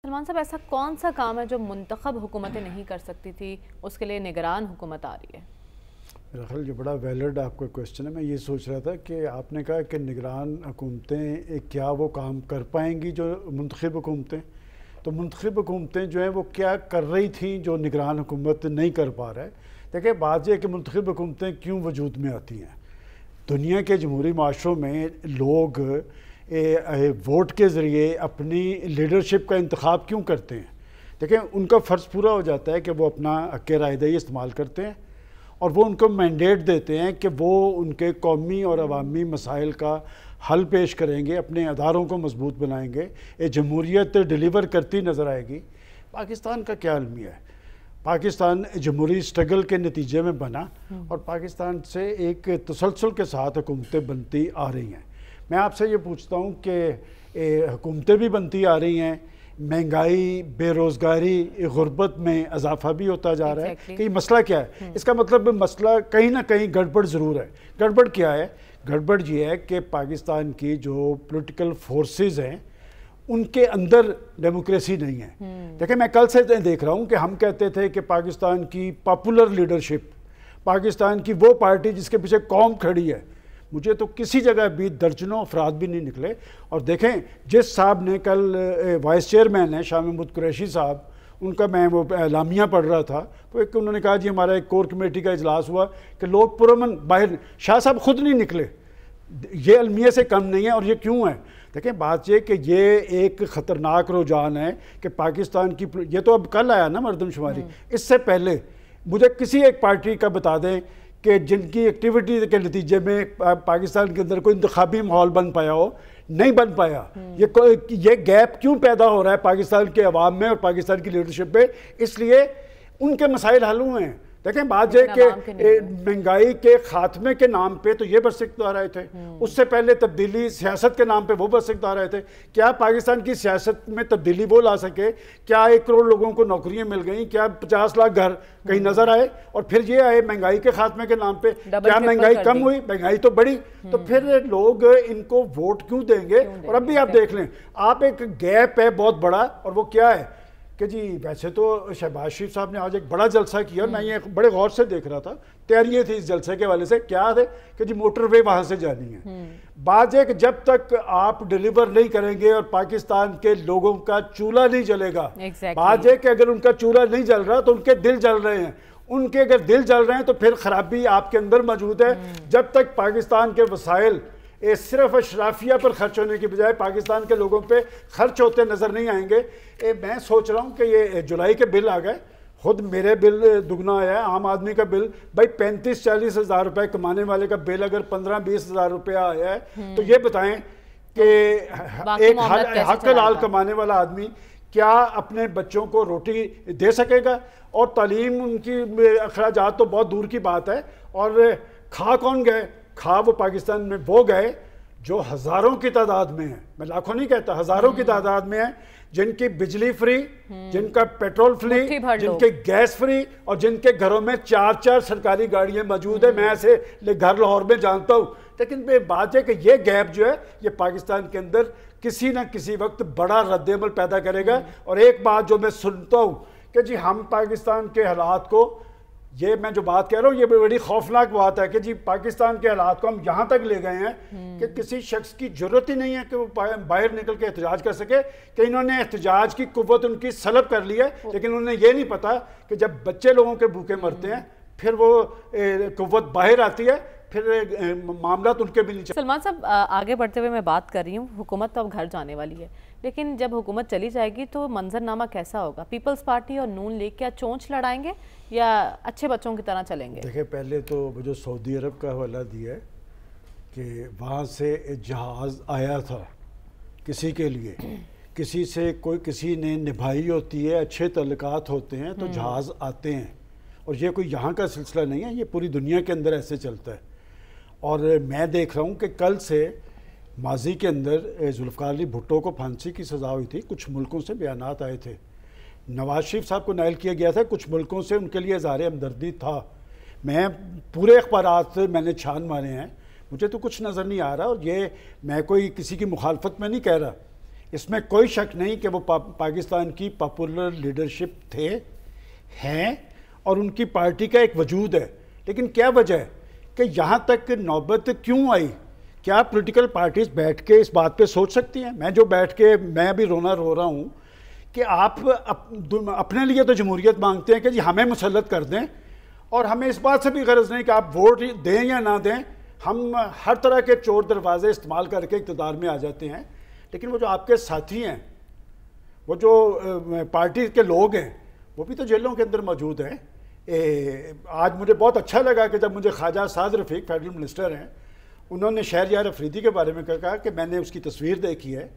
सलमान साहब, ऐसा कौन सा काम है जो मुंतखब हुकूमतें नहीं कर सकती थी, उसके लिए निगरान हुकूमत आ रही है? मेरा ख्याल ये बड़ा वैलिड आपका क्वेश्चन है। मैं ये सोच रहा था कि आपने कहा कि निगरान हुकूमतें क्या वो काम कर पाएंगी जो मुंतखब हुकूमतें, तो मुंतखब हुकूमतें जो हैं वो क्या कर रही थी जो निगरान हुकूमत नहीं कर पा रहा है। देखिए, बात यह है कि मुंतखब हुकूमतें क्यों वजूद में आती हैं। दुनिया के जमहूरी माशरों में लोग वोट के ज़रिए अपनी लीडरशिप का इंतखाब क्यों करते हैं? देखिए, उनका फ़र्ज़ पूरा हो जाता है कि वो अपना हक़ रायदही इस्तेमाल करते हैं और वो उनको मैंडेट देते हैं कि वो उनके कौमी और अवामी मसाइल का हल पेश करेंगे, अपने अदारों को मजबूत बनाएंगे, ये जमहूरियत डिलीवर करती नज़र आएगी। पाकिस्तान का क्या अलमिया है? पाकिस्तान जमहूरी स्ट्रगल के नतीजे में बना और पाकिस्तान से एक तसलसल के साथ हुकूमतें बनती आ रही हैं। मैं आपसे ये पूछता हूँ कि हुकूमतें भी बनती आ रही हैं, महंगाई, बेरोज़गारी, गुर्बत में इजाफा भी होता जा रहा है कि मसला क्या है? इसका मतलब मसला कहीं ना कहीं गड़बड़ ज़रूर है। गड़बड़ क्या है? गड़बड़ ये है कि पाकिस्तान की जो पॉलिटिकल फोर्सेस हैं उनके अंदर डेमोक्रेसी नहीं है। देखिए, मैं कल से देख रहा हूँ कि हम कहते थे कि पाकिस्तान की पॉपुलर लीडरशिप, पाकिस्तान की वो पार्टी जिसके पीछे कौम खड़ी है, मुझे तो किसी जगह भी दर्जनों अफराद भी नहीं निकले। और देखें, जिस साहब ने कल वाइस चेयरमैन है शाह महमूद कुरैशी साहब, उनका मैं वो एलामिया पढ़ रहा था, तो एक उन्होंने कहा जी हमारा एक कोर कमेटी का इजलास हुआ कि लोग पुरअमन बाहर, शाह साहब खुद नहीं निकले। ये अलमिया से कम नहीं है। और ये क्यों है? देखें, बात ये कि ये एक ख़तरनाक रुझान है कि पाकिस्तान की, ये तो अब कल आया ना मरदमशुमारी, इससे पहले मुझे किसी एक पार्टी का बता दें कि जिनकी एक्टिविटी के नतीजे में पाकिस्तान के अंदर कोई इंतखाबी माहौल बन पाया हो। नहीं बन पाया। ये गैप क्यों पैदा हो रहा है पाकिस्तान के अवाम में और पाकिस्तान की लीडरशिप में? इसलिए उनके मसाइल हल हुए हैं। देखें, बात यह कि महंगाई के खात्मे के नाम पे तो ये बरसकते आ रहे थे, उससे पहले तब्दीली सियासत के नाम पे वो बरसकते आ रहे थे। क्या पाकिस्तान की सियासत में तब्दीली वो ला सके? क्या 1 करोड़ लोगों को नौकरियां मिल गई? क्या 50 लाख घर कहीं नजर आए? और फिर ये आए महंगाई के खात्मे के नाम पे, क्या महंगाई कम हुई? महंगाई तो बढ़ी। तो फिर लोग इनको वोट क्यों देंगे? और अब भी आप देख लें, आप एक गैप है बहुत बड़ा, और वो क्या है कि जी वैसे तो शहबाज शरीफ साहब ने आज एक बड़ा जलसा किया, मैं ये बड़े गौर से देख रहा था, तैयारियां थी इस जलसे के वाले से। क्या थे कि जी मोटरवे वहां से जानी है। बात है कि जब तक आप डिलीवर नहीं करेंगे और पाकिस्तान के लोगों का चूल्हा नहीं जलेगा, बात है कि अगर उनका चूल्हा नहीं जल रहा तो उनके दिल जल रहे हैं। उनके अगर दिल जल रहे हैं तो फिर खराबी आपके अंदर मौजूद है। जब तक पाकिस्तान के वसाइल ये सिर्फ अशराफिया पर खर्च होने की बजाय पाकिस्तान के लोगों पे खर्च होते नजर नहीं आएंगे। मैं सोच रहा हूँ कि ये जुलाई के बिल आ गए, खुद मेरे बिल दुगना आया है, आम आदमी का बिल भाई 35-40 हज़ार रुपए कमाने वाले का बिल अगर 15-20 हज़ार रुपया आया है, तो ये बताएं कि एक हक हलाल कमाने वाला आदमी क्या अपने बच्चों को रोटी दे सकेगा? और तालीम उनकी अखराजात तो बहुत दूर की बात है। और खा कौन गए? खा वो पाकिस्तान में वो गए जो हजारों की तादाद में है, मैं लाखों नहीं कहता, हजारों की तादाद में है, जिनकी बिजली फ्री, जिनका पेट्रोल फ्री, जिनके गैस फ्री, और जिनके घरों में 4-4 सरकारी गाड़ियां मौजूद है। मैं ऐसे घर लाहौर में जानता हूं। लेकिन बात है कि ये गैप जो है ये पाकिस्तान के अंदर किसी ना किसी वक्त बड़ा रद्द-ए-अमल पैदा करेगा। और एक बात जो मैं सुनता हूं कि जी हम पाकिस्तान के हालात को, ये मैं जो बात कह रहा हूँ ये बड़ी खौफनाक बात है कि जी पाकिस्तान के हालात को हम यहाँ तक ले गए हैं कि किसी शख्स की जरूरत ही नहीं है कि वो बाहर निकल के एहतजाज कर सके, कि इन्होंने एहतजाज की कुव्वत उनकी सलब कर ली है। लेकिन उन्हें ये नहीं पता कि जब बच्चे लोगों के भूखे मरते हैं फिर वो कुव्वत बाहर आती है, फिर मामला तो उनके भी नहीं। सलमान साहब, आगे बढ़ते हुए मैं बात कर रही हूँ, हुकूमत तो अब घर जाने वाली है, लेकिन जब हुकूमत चली जाएगी तो मंजरनामा कैसा होगा? पीपल्स पार्टी और नून लीग क्या चोंच लड़ाएंगे या अच्छे बच्चों की तरह चलेंगे? देखिए, पहले तो वो जो सऊदी अरब का हवाला दिया है कि वहाँ से जहाज़ आया था किसी के लिए, किसी से कोई किसी ने निभाई होती है, अच्छे तल्लुकात होते हैं तो जहाज़ आते हैं। और ये कोई यहाँ का सिलसिला नहीं है, ये पूरी दुनिया के अंदर ऐसे चलता है। और मैं देख रहा हूँ कि कल से माजी के अंदर जुल्फ़िकार अली भुट्टो को फांसी की सज़ा हुई थी। कुछ मुल्कों से बयानात आए थे, नवाज शरीफ साहब को नायल किया गया था, कुछ मुल्कों से उनके लिए इज़हार हमदर्दी था। मैं पूरे अखबारात से मैंने छान मारे हैं, मुझे तो कुछ नज़र नहीं आ रहा। और ये मैं कोई किसी की मुखालफत में नहीं कह रहा, इसमें कोई शक नहीं कि वो पाकिस्तान की पॉपुलर लीडरशिप थे, हैं और उनकी पार्टी का एक वजूद है। लेकिन क्या वजह है कि यहाँ तक नौबत क्यों आई? क्या पॉलिटिकल पार्टीज बैठ के इस बात पे सोच सकती हैं? मैं अभी रोना रो रहा हूँ कि आप अपने लिए तो जमहूरियत मांगते हैं कि जी हमें मुसल्लत कर दें, और हमें इस बात से भी गरज नहीं कि आप वोट दें या ना दें, हम हर तरह के चोर दरवाजे इस्तेमाल करके इक़्तिदार में आ जाते हैं। लेकिन वो जो आपके साथी हैं, वो जो पार्टी के लोग हैं, वो भी तो जेलों के अंदर मौजूद हैं। आज मुझे बहुत अच्छा लगा कि जब मुझे ख्वाजा साद रफ़ीक फेडरल मिनिस्टर हैं, उन्होंने शहरयार अफरीदी के बारे में कहा कि मैंने उसकी तस्वीर देखी है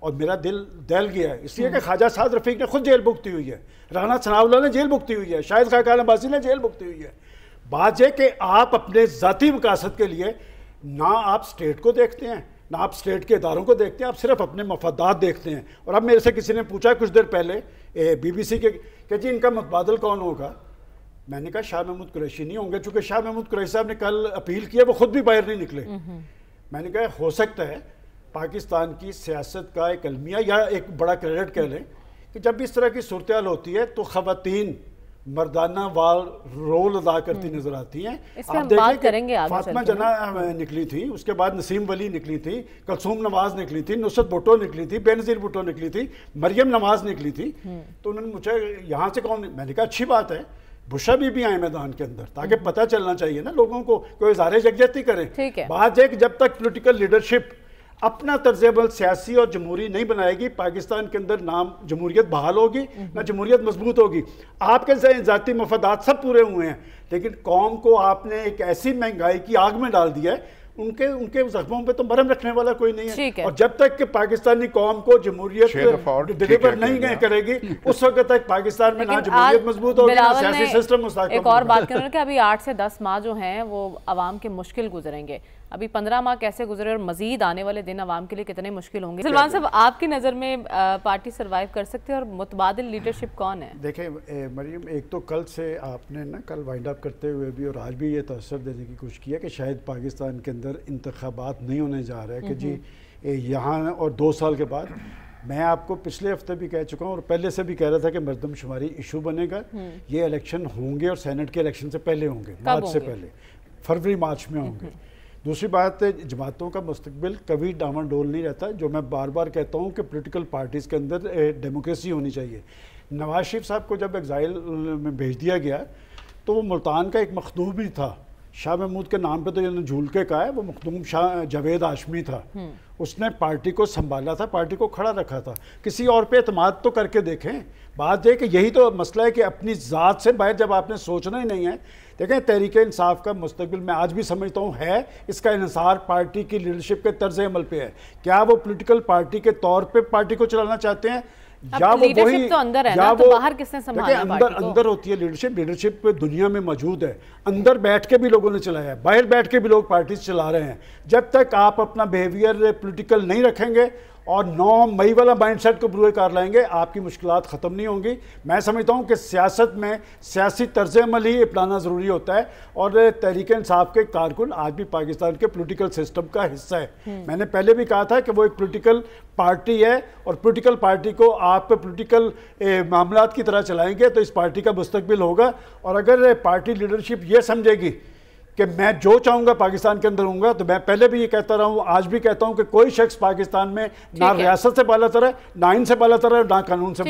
और मेरा दिल दहल गया है, इसलिए कि ख्वाजा साद रफ़ीक ने खुद जेल भुगती हुई है, राना सनाउल्लाह ने जेल भुगती हुई है, शाहिद खाकान अब्बासी ने जेल भुगती हुई है। बात यह कि आप अपने ज़ाती मकासद के लिए ना आप स्टेट को देखते हैं, ना आप स्टेट के इदारों को देखते हैं, आप सिर्फ अपने मफादात देखते हैं। और अब मेरे से किसी ने पूछा कुछ देर पहले BBC के कि जी इनका मुतबादल कौन होगा? मैंने कहा शाह महमूद कुरैशी नहीं होंगे, चूंकि शाह महमूद कुरैशी साहब ने कल अपील किया, वो खुद भी बाहर नहीं निकले। मैंने कहा हो सकता है पाकिस्तान की सियासत का एक अलमिया या एक बड़ा क्रेडिट कह लें कि जब इस तरह की सूरत हाल होती है तो ख़वातीन मर्दाना वाल रोल अदा करती नजर आती हैं। आप बात करेंगे आगे फातिमा जना निकली थी, उसके बाद नसीम वली निकली थी, कलसूम नवाज निकली थी, नुसरत भुट्टो निकली थी, बेनज़ीर भुट्टो निकली थी, मरियम नवाज निकली थी। तो उन्होंने मुझे यहाँ से कौन, मैंने कहा अच्छी बात है, बुशा भी आए मैदान के अंदर, ताकि पता चलना चाहिए ना लोगों को, कोई इज़हार यकजहती करें। बात है कि जब तक पॉलिटिकल लीडरशिप अपना तर्ज अमल सियासी और जमहूरी नहीं बनाएगी, पाकिस्तान के अंदर नाम जमहूरियत बहाल होगी, ना जमहूरियत मजबूत होगी। आपके ज़ाती मफादात सब पूरे हुए हैं, लेकिन कौम को आपने एक ऐसी महंगाई की आग में डाल दिया है, उनके जख्मों पे तो मरहम रखने वाला कोई नहीं है। और जब तक कि पाकिस्तानी कौम को जमहूरियत डिलीवर नहीं करेगी, उस वक्त तक पाकिस्तान में ना जमहूरियत मजबूत होगी, ना सियासी सिस्टम मुस्तहकम। एक और बात करें कि अभी 8 से 10 माह जो हैं वो आवाम के मुश्किल गुजरेंगे। अभी 15 माह कैसे गुजरे और मजीद आने वाले दिन आवाम के लिए कितने मुश्किल होंगे? सलमान साहब, आपकी नज़र में पार्टी सर्वाइव कर सकती है और मुतबादिल लीडरशिप कौन है? देखें मरियम, एक तो कल से आपने ना कल वाइंड अप करते हुए भी और आज भी ये तअस्सुर देने की कोशिश किया कि शायद पाकिस्तान के अंदर इंतखाबात नहीं होने जा रहे हैं कि जी यहाँ और 2 साल के बाद। मैं आपको पिछले हफ्ते भी कह चुका हूँ और पहले से भी कह रहा था कि मर्दमशुमारी इशू बनेगा। ये इलेक्शन होंगे और सेनेट के इलेक्शन से पहले होंगे, मार्च से पहले, फरवरी मार्च में होंगे। दूसरी बात है, जमातों का मुस्तकबिल कभी डामाडोल नहीं रहता। जो मैं बार बार कहता हूँ कि पॉलिटिकल पार्टीज़ के अंदर डेमोक्रेसी होनी चाहिए। नवाज शरीफ साहब को जब एग्ज़ाइल में भेज दिया गया तो वो मुल्तान का एक मखदूम भी था, शाह महमूद के नाम पे तो इन्होंने झूल के कहा है, वो मखदूम शाह जावेद हाशमी था। उसने पार्टी को संभाला था, पार्टी को खड़ा रखा था। किसी और पे एतमाद तो करके देखें। बात है कि यही तो मसला है कि अपनी ज़ात से बाहर जब आपने सोचना ही नहीं है। देखें, तहरीक इंसाफ का मुस्तकबिल मैं आज भी समझता हूँ है, इसका इन्हिसार पार्टी की लीडरशिप के तर्ज अमल पे है। क्या वो पॉलिटिकल पार्टी के तौर पे पार्टी को चलाना चाहते हैं, या वो वही तो अंदर है ना, तो बाहर किसने संभाला? अंदर होती है लीडरशिप। लीडरशिप दुनिया में मौजूद है, अंदर बैठ के भी लोगों ने चलाया है, बाहर बैठ के भी लोग पार्टी चला रहे हैं। जब तक आप अपना बिहेवियर पॉलिटिकल नहीं रखेंगे और 9 मई वाला माइंडसेट को बुरे कर लाएंगे, आपकी मुश्किलात ख़त्म नहीं होंगी। मैं समझता हूँ कि सियासत में सियासी तर्ज अमल ही अपनाना ज़रूरी होता है और तहरीक इंसाफ के कारकुन आज भी पाकिस्तान के पॉलिटिकल सिस्टम का हिस्सा है। मैंने पहले भी कहा था कि वो एक पॉलिटिकल पार्टी है और पॉलिटिकल पार्टी को आप पॉलिटिकल मामलात की तरह चलाएंगे तो इस पार्टी का मुस्तकबिल होगा। और अगर पार्टी लीडरशिप ये समझेगी कि मैं जो चाहूँगा पाकिस्तान के अंदर होऊंगा, तो मैं पहले भी ये कहता रहा हूँ, आज भी कहता हूँ कि कोई शख्स पाकिस्तान में ना रियासत से बाला तर है, ना आइन से बाला तर है, ना कानून से